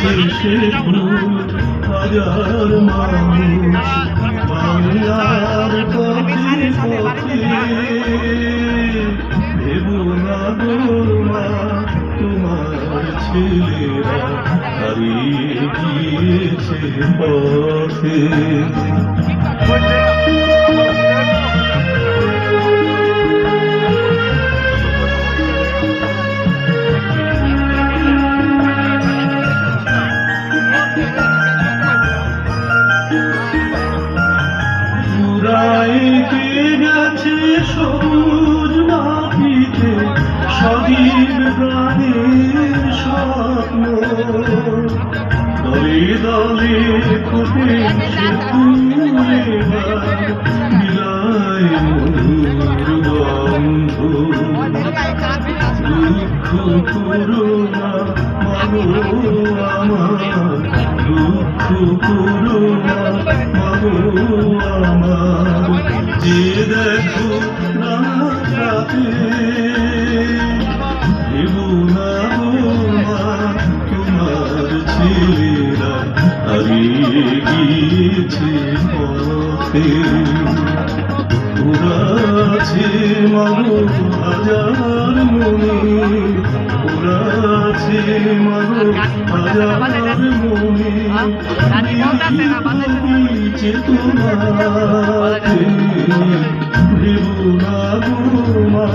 সে ফুল হাজার মানুষ বাংলার পথে পথে ভেবো না গো মা তোমার ছেলেরা হারিয়ে গিয়েছে পথে। পুরাইতে গেছে সবুজ মাটিতে সজীব প্রাণীর স্বপ্ন, দলে দলে ফুটে সে ফুলে বিলায় মধুর গন্ধ। দুঃখ করুণা মাগো আমার, দুঃখ করুণা মাগো আমার, যে দেখো রাতে ভেবো না গো মা তোমার ছেলেরা হারিয়ে গিয়েছে পথে। ওরা আছে মাগো হাজার মনে, ওরা আছে মাগো হাজার মনে, চেতনাতে ভেবো না গো মা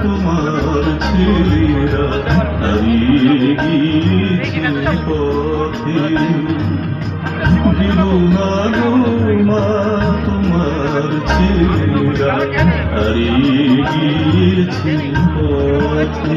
তোমার ছেলেরা হারিয়ে গিয়েছে পথে। ভেবো না গো মা তোমার ছেলেরা হারিয়ে গিয়েছে পথে।